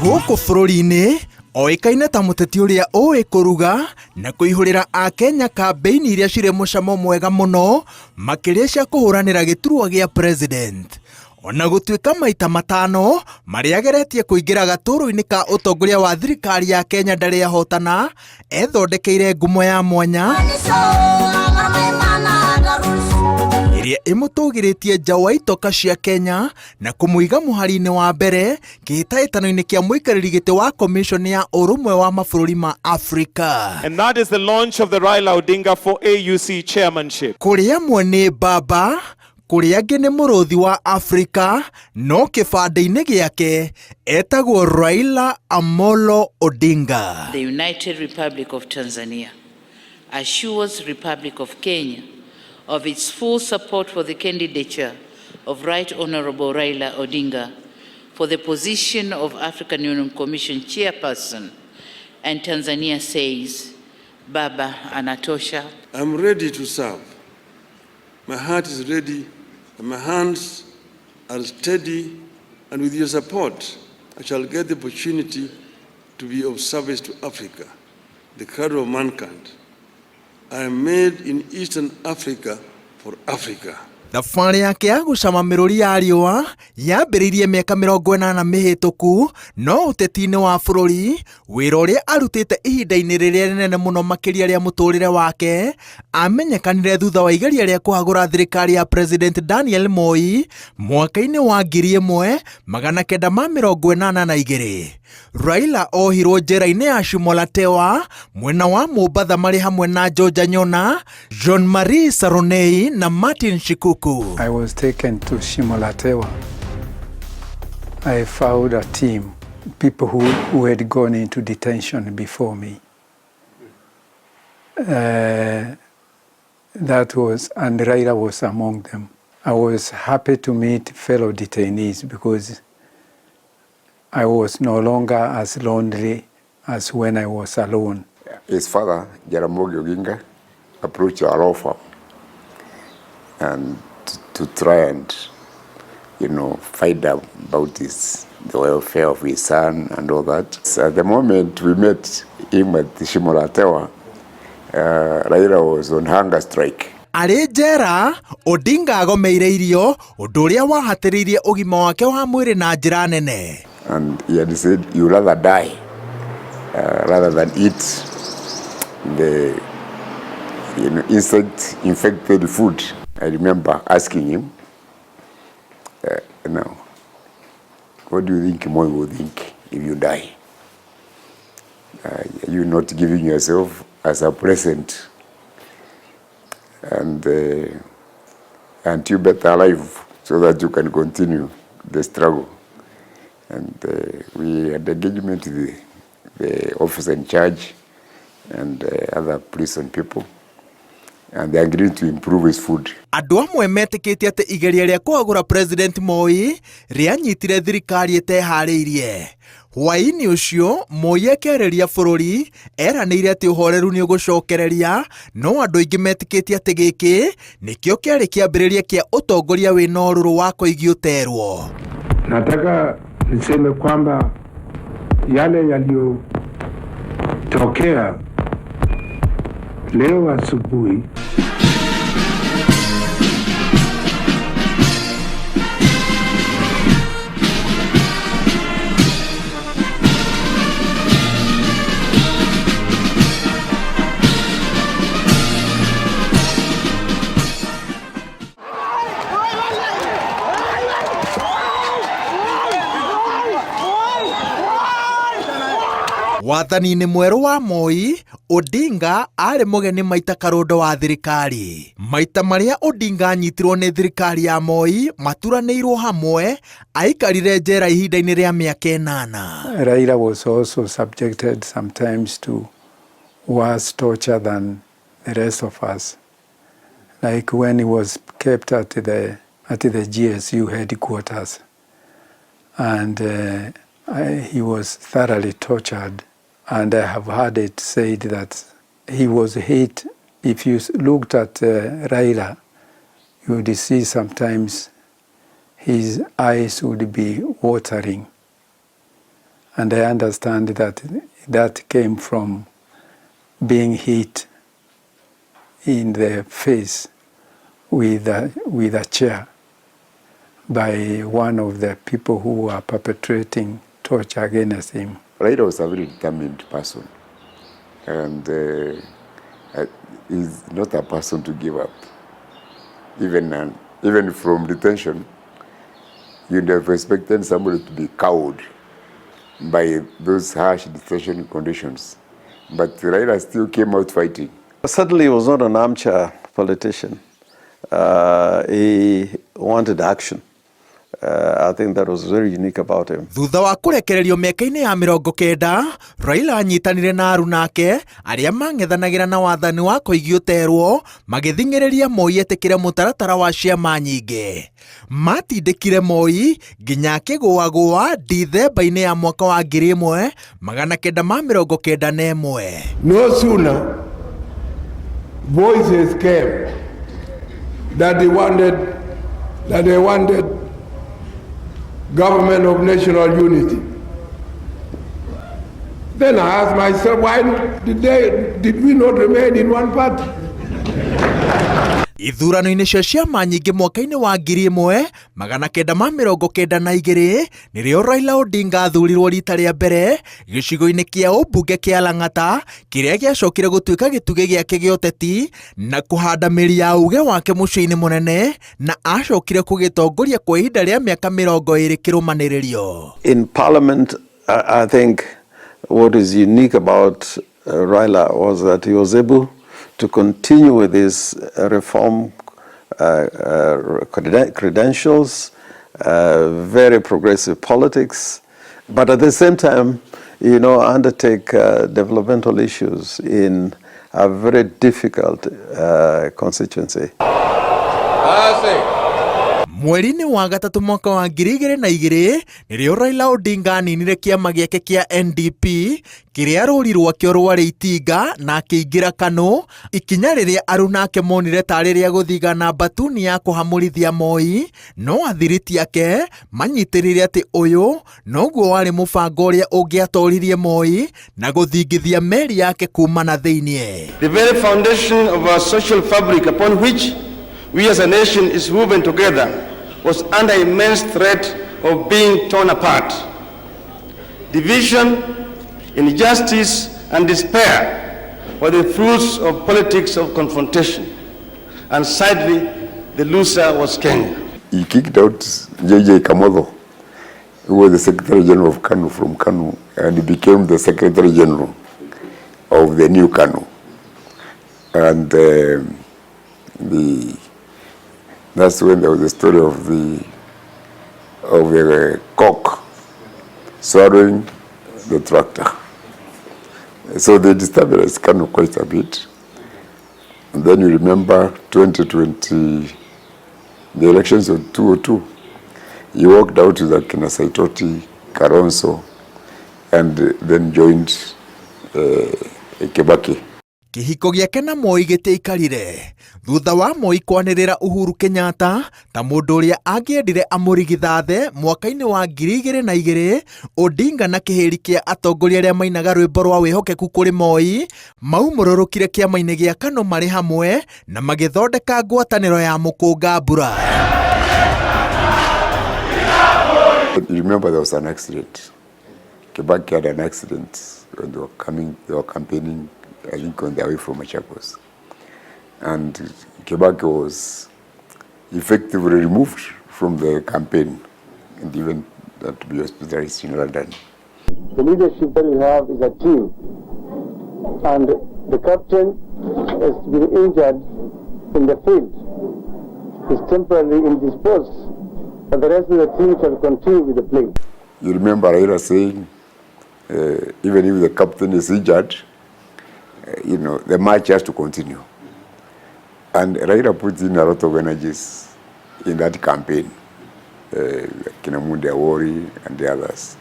Gũkũ bũrũri-inĩ oĩkaine ta mũteti ũrĩa ũĩ kũruga na kũihũrĩra Akenya kambeini iria cirĩ mũcamo mwega mũno makĩria cia kũhũranĩra gĩturwa gĩa president. Ona gũtuĩka maita matano marĩa ageretie kũingĩra gatũrũ-inĩ ka ũtongoria wa thirikari ya Kenya ndarĩ ahotana, ethondekeire ngumo ya mwanya iria imũtũgĩrĩtie nja wa itoka cia Kenya na kũmũiga mũhari-inĩ wa mbere kĩhĩtahĩtano-inĩ kĩa mũikarĩri gĩtĩ wa commission ya ũrũmwe wa mabũrũri ma Africa. And that is the launch of the Raila Odinga for AUC chairmanship. Kũrĩa amwe nĩ baba, kũrĩa angĩ nĩ mũrũthi wa Africa, no kĩbande-inĩ gĩake etagwo Raila Amolo Odinga. The United Republic of Tanzania assures Republic of Kenya of its full support for the candidature of Right Honorable Raila Odinga for the position of African Union Commission chairperson, and Tanzania says, Baba anatosha. I'm ready to serve. My heart is ready and my hands are steady, and with your support, I shall get the opportunity to be of service to Africa, the cradle of mankind. I am made in Eastern Africa for Africa. Thabarĩ yake ya gũcama mĩrũri ya riũa yambĩrĩirie mĩaka 80 mĩhĩtũku, no ũteti-inĩ wa bũrũri wĩra ũrĩa arutĩte ihinda-inĩ rĩrĩa rĩnene mũno makĩria rĩa mũtũrĩre wake amenyekanire thutha wa igeria rĩa kũhagũra thirikari ya President Daniel Moi mwaka-inĩ wa 1982. Raila ohirwo njera-inĩ ya Shimolatewa mwena wa Mombasa marĩ hamwe na George Anyona, John Marie Saronei na Martin Shikuku. I was taken to Shimolatewa. I found a team, people who had gone into detention before me. And Raila was among them. I was happy to meet fellow detainees because I was no longer as lonely as when I was alone. His father, Jaramogi Oginga, approached our law firm and to try and, find out about the welfare of his son and all that. So at the moment we met him at the Shimolatewa, Raila was on hunger strike. Arĩ njera, Odinga agomeire irio, ũndũ ũrĩa wahatĩrĩirie ũgima wake wa mwĩrĩ na njĩra nene. And he had said, you rather die rather than eat the insect-infected food. I remember asking him, what do you think Moi will think if you die? Are you not giving yourself as a present? And you better alive so that you can continue the struggle. And we had engagement with the officer in charge and other prison people, and they agreed to improve his food. Andũ amwe metĩkĩtie atĩ igeria rĩa kũhagũra President Moi rĩanyitire thirikari ĩteharĩirie. Hwaĩ-inĩ ũcio, Moi akĩarĩria bũrũri eranĩire atĩ ũhoreru nĩ ũgũcokereria, no andũ aingĩ metĩkĩtie atĩ gĩkĩ nĩkĩo kĩarĩ kĩambĩrĩria kĩa ũtongoria wĩna ũrũrũ wa kũigio terwo. Nataka niseme kwamba yale yaliyotokea leo asubuhi Wathani-inĩ mwerũ wa Moi, Odinga arĩ mũgeni maita karũndo wa thirikari. Maita marĩa Odinga anyitirwo nĩ thirikari ya Moi maturanĩirwo hamwe, aikarire njera ihinda-inĩ rĩa mĩaka 8. Raila was also subjected sometimes to worse torture than the rest of us. Like when he was kept at the GSU headquarters, and he was thoroughly tortured. And I have heard it said that he was hit. If you looked at Raila, you would see sometimes his eyes would be watering. And I understand that that came from being hit in the face with a chair by one of the people who were perpetrating torture against him. Raila was a very determined person, and he's not a person to give up. Even from detention, you'd have expected somebody to be cowed by those harsh detention conditions. But Raila still came out fighting. Certainly he was not an armchair politician. He wanted action. I think that was very unique about him. Thutha wa kurekererio miaka-inĩ ya 90, Raila anyitanire na aruna ake aria mang'ethanagira na wathani wa kũigua ũterwo magĩthing'ĩrĩria Moi etĩkĩre mũtaratara wa ciama nyingĩ. Matindĩkire Moi nginya akĩgũagũa Dithemba-inĩ ya mwaka wa 1991. No sooner voices came that they wanted government of national unity. Then I asked myself, why did we not remain in one party? Ithurano-inĩ cia ciama nyingĩ mwaka-inĩ wa 1992 nĩrĩo Raila Odinga athurirwo rita rĩa mbere gĩcigo-inĩ kĩa ũmbunge kĩa Lang'ata kĩrĩa gĩacokire gũtuĩka gĩtugĩ gĩake gĩa ũteti na kũhanda mĩri ya uge wake mũciĩ-inĩ mũnene na acokire kũgĩtongoria kwa ihinda rĩa mĩaka 20 kĩrũmanĩrĩrio. In Parliament, I think what is unique about Raila was that he was able to continue with his reform credentials, very progressive politics, but at the same time, undertake developmental issues in a very difficult constituency. Mweri-inĩ wa gatatũ mwaka wa 2002 nĩrĩo Raila Odinga aninire kĩama gĩake kĩa NDP kĩrĩa rũri rwakĩo rwarĩ itinga na akĩingĩra KANũ, ikinya rĩrĩa aruna ake monire tarĩ rĩa gũthiga na batuni ya kũhamũrithia Moi, no athiriti ake manyitĩrĩire atĩ ũyũ noguo warĩ mũbango ũrĩa ũngĩatoririe Moi na gũthingithia meri yake kuma na thĩiniĩ. The very foundation of our social fabric upon which we as a nation is woven together was under immense threat of being torn apart. Division, injustice, and despair were the fruits of politics of confrontation, and sadly, the loser was Kenya. He kicked out J.J. Kamotho, who was the Secretary General of KANU from KANU, and he became the Secretary General of the new KANU. And that's when there was the story of the cock swallowing the tractor. So they destabilized KANU quite a bit. And then you remember 2020, the elections of 2002. He walked out with Akina Saitoti, Kalonzo, and then joined Kibaki. Kĩhiko gĩake na Moi gĩtiaikarire thutha wa Moi kwanĩrĩra Uhuru Kenyatta ta mũndũ ũrĩa angĩendire amũrigithathe mwaka-inĩ wa 2002. Odinga na kĩhĩri kĩa atongoria arĩa mainaga rwĩmbo rwa wĩhokeku kũrĩ Moi maumũrũrũkire kĩama-inĩ gĩa KANũ marĩ hamwe na magĩthondeka ngwatanĩro ya mũkũnga mbura. Remember there was an accident. Kibaki had an accident when they were campaigning, I think, on their way from Machakos. And Kibaki was effectively removed from the campaign and even had to be hospitalized in London. The leadership that we have is a team, and the captain has been injured in the field. He's temporarily indisposed, but the rest of the team shall continue with the play. You remember Raila saying, even if the captain is injured, the match has to continue. And Raila put in a lot of energies in that campaign, Kinamundi Awori and the others.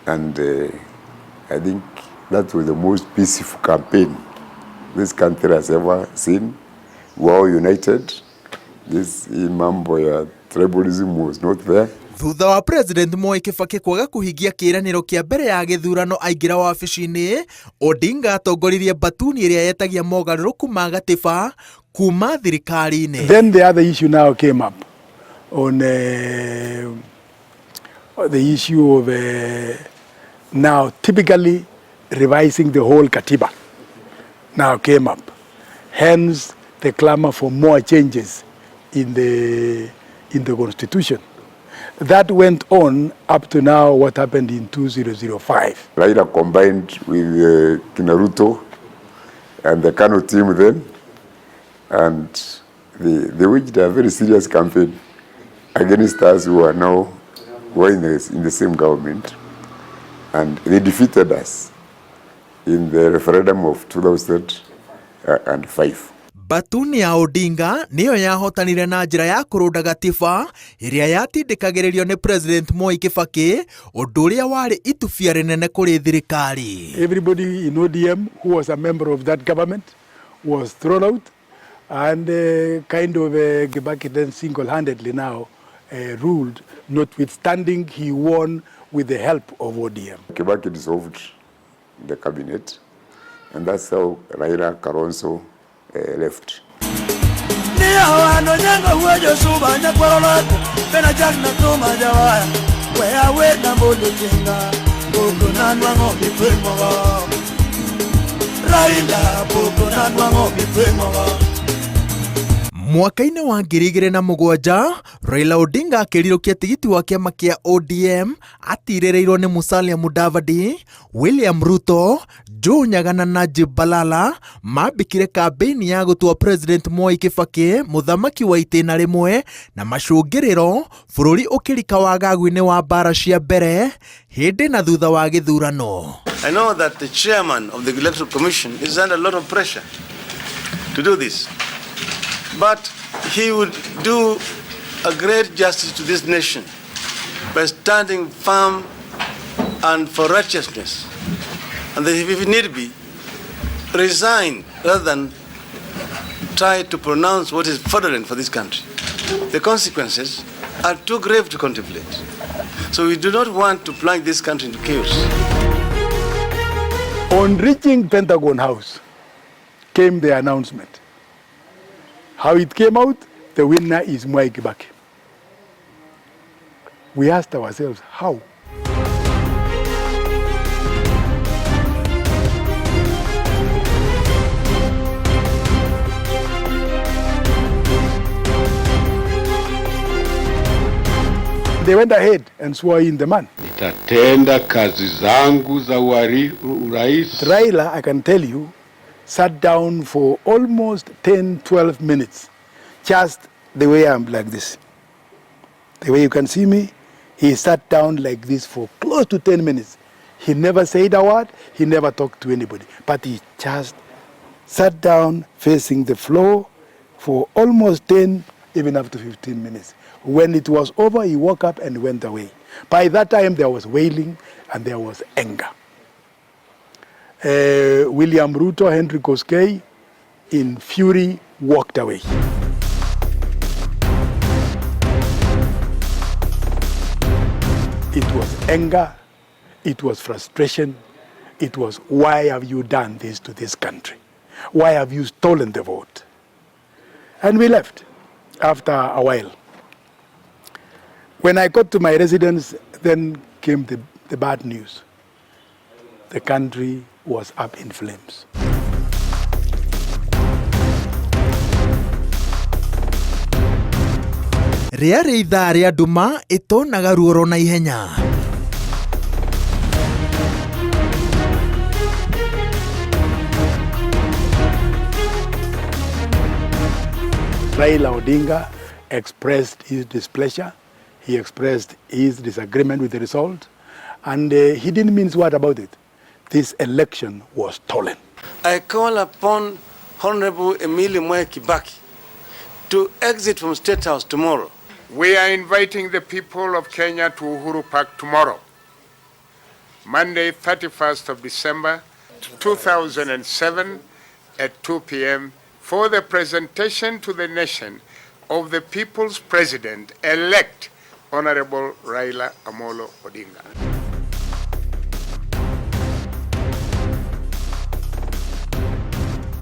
And I think that was the most peaceful campaign this country has ever seen. We were all united. This mambo ya Tribalism was not there. Thutha wa President Moi Kibaki kwaga kuhingia kiraniro kia mbere ya githurano aingira wabici-ini, Odinga atongoririe batuni iria yetagia mogaruruku ma gatiba kuma thirikari-ini. Then the other issue now came up on the issue of now typically revising the whole Katiba now came up. Hence the clamor for more changes in the constitution. That went on up to now what happened in 2005. Raila combined with Kinaruto and the Kano team then, and they waged a very serious campaign against us who are now in the same government, and they defeated us in the referendum of 2005. Batuni ya Odinga niyo yahotanire na njira ya kurunda gatiba iria yatindikagiririo ni President Moi Kibaki, undu uria wari itubia rinene kuri thirikari. Everybody in ODM who was a member of that government was thrown out, and Kibaki then single-handedly now ruled, notwithstanding he won with the help of ODM. Kibaki dissolved the cabinet, and that's how Raila Kalonzo left. Mwaka-ini wa 2007, Raila Odinga akirirukia tigiti wa kiama kia ODM atirereirwo ni Musalia Mudavadi, William Ruto, Joe Nyagana na Jibalala mambikire kampeni ya gutua President Moi Kibaki muthamaki wa itena rimwe na macungiriro bururi ukirika wagagu-ini wa mbara cia mbere hindi na thutha wa githurano. I know that the chairman of the Electoral Commission is under a lot of pressure to do this. But he would do a great justice to this nation by standing firm and for righteousness. And that if need be, resign rather than try to pronounce what is fraudulent for this country. The consequences are too grave to contemplate. So we do not want to plunge this country into chaos. On reaching Pentagon House came the announcement. How it came out, the winner is Mwai Kibaki. We asked ourselves, how? They went ahead and swore in the man. Nitatenda kazi zangu za urais. Raila, I can tell you, sat down for almost 10-12 minutes, just the way I'm like this. The way you can see me, he sat down like this for close to 10 minutes. He never said a word, he never talked to anybody, but he just sat down facing the floor for almost 10, even up to 15 minutes. When it was over, he woke up and went away. By that time, there was wailing and there was anger. William Ruto, Henry Koskei, in fury, walked away. It was anger, it was frustration, it was, why have you done this to this country? Why have you stolen the vote? And we left after a while. When I got to my residence, then came the bad news. The country was up in flames. Riari ithaa ria nduma itonaga ruoro na ihenya. Raila Odinga expressed his displeasure. He expressed his disagreement with the result, and he didn't mince word about it. This election was stolen. I call upon Honorable Emilio Mwai Kibaki to exit from State House tomorrow. We are inviting the people of Kenya to Uhuru Park tomorrow, Monday, 31st of December, 2007 at 2 p.m. for the presentation to the nation of the people's president-elect, Honorable Raila Amolo Odinga.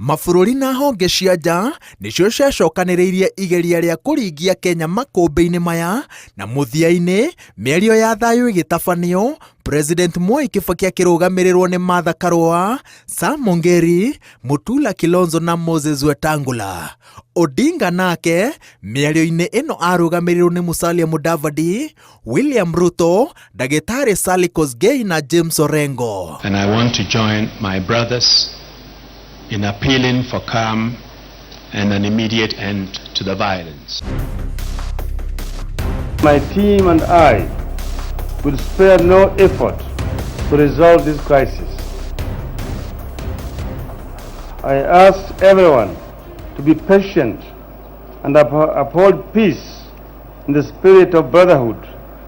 Mabũrũri na honge cia nja nĩcio ciacokanĩrĩirie igeria rĩa kũringia Kenya makũmbĩ-inĩ maya, na mũthia-inĩ mĩario ya thayũ ĩgĩtabanio, President Mwai Kibaki akĩrũgamĩrĩrwo nĩ Martha Karua, Sam Ongeri, Mutula Kilonzo na Moses Wetangula. Odinga nake mĩario-inĩ ĩno arũgamĩrĩrwo nĩ Musalia Mudavadi, William Ruto, Ndagĩtarĩ Sally Kosgei na James Orengo. And I want to join my brothers in appealing for calm and an immediate end to the violence. My team and I will spare no effort to resolve this crisis. I ask everyone to be patient and uphold peace in the spirit of brotherhood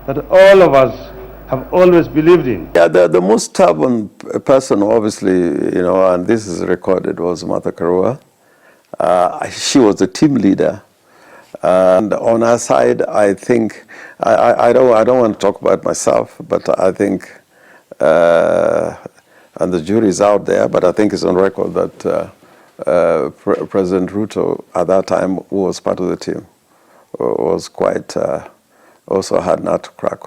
that all of us have always believed in. Yeah, the most stubborn person, obviously, and this is recorded, was Martha Karua. She was the team leader. And on her side, I think, I don't want to talk about myself, but I think, and the jury is out there, but I think it's on record that President Ruto, at that time, who was part of the team, was quite, also had not to crack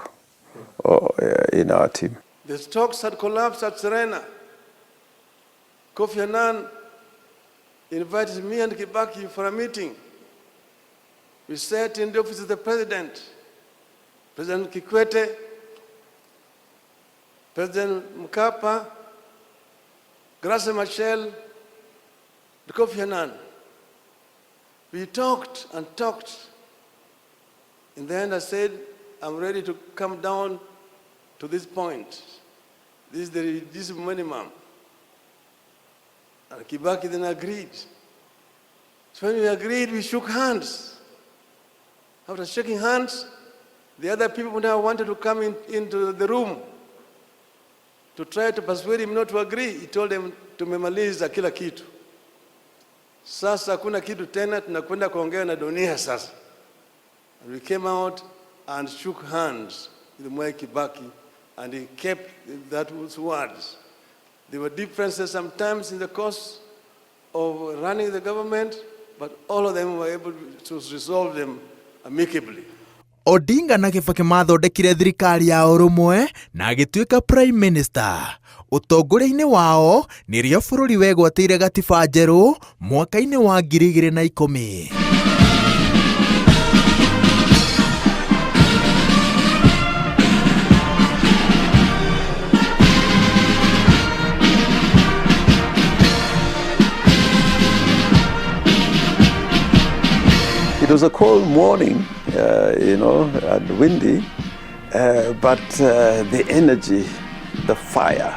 in our team. The stocks had collapsed at Serena. Kofi Annan invited me and Kibaki for a meeting. We sat in the office of the president, President Kikwete, President Mkapa, Grace Machel, and Kofi Annan. We talked and talked. In the end, I said, I'm ready to come down to this point. This is the reduced minimum. And Kibaki then agreed. So when we agreed, we shook hands. After shaking hands, the other people now wanted to come into the room to try to persuade him not to agree. He told them, tumemaliza kila kitu. Sasa hakuna kitu tena, tunakwenda kuongea na dunia sasa. And we came out and shook hands with Mwai Kibaki, and he kept those words. There were differences sometimes in the course of running the government, but all of them were able to resolve them amicably. Odinga na Kibaki mathondekire thirikari ya ũrũmwe na agĩtuĩka Prime Minister. Ũtongoria-inĩ wao nĩrĩo bũrũri wegwatĩire gatiba njerũ mwaka-inĩ wa 2010. It was a cold morning, and windy, but the energy, the fire,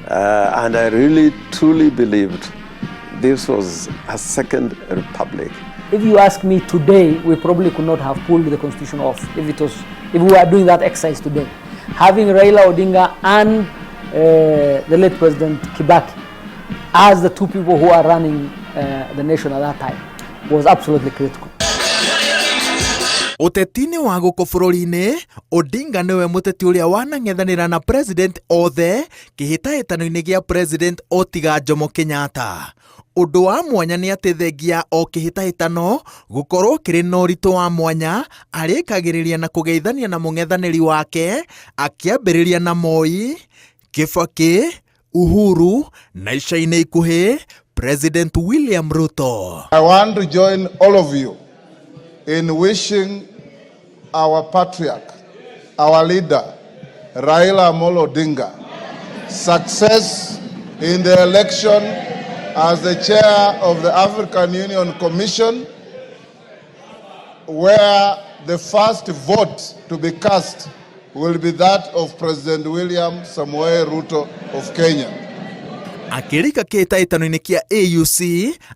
and I really truly believed this was a second republic. If you ask me today, we probably could not have pulled the constitution off if we were doing that exercise today. Having Raila Odinga and the late President Kibaki as the two people who are running the nation at that time was absolutely critical. Ũteti-inĩ wa gũkũ bũrũri-inĩ, Odinga nĩwe mũteti ũrĩa wanang'ethanĩra na president othe kĩhĩtahĩtano-inĩ gĩa president Otiga Jomo Kenyatta. Ũndũ wa mwanya nĩ atĩ thengia o kĩhĩtahĩtano gũkorwo kĩrĩ na ũritũ wa mwanya, arĩkagĩrĩria na kũgeithania na mũng'ethanĩri wake, akĩambĩrĩria na Moi, Kibaki, Uhuru na ica-inĩ ikuhĩ President William Ruto. I want to join all of you in wishing our patriarch, our leader, Raila Amolo Odinga, success in the election as the chair of the African Union Commission, where the first vote to be cast will be that of President William Samoei Ruto of Kenya. Akirika kĩhĩtahĩtano-inĩ kĩa AUC,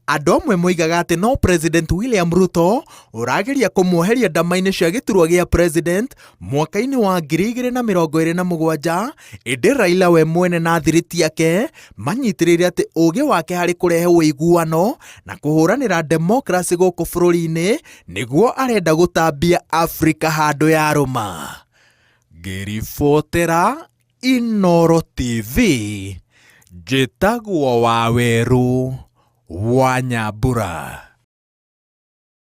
andũ amwe moigaga atĩ no President William Ruto ũrageria kũmuoheria ndama-inĩ cia gĩturwa gĩa president mwaka-inĩ wa 2027, ĩndĩ Raila we mwene na thiriti yake manyitĩrĩire atĩ ũũgĩ wake harĩ kũrehe ũiguano na kũhũranĩra democracy gũkũ bũrũri-inĩ nĩguo arenda gũtambia Afrika handũ ya rũma. Ngĩribotera Inooro TV, njĩtagwo Waweru wa Nyambura.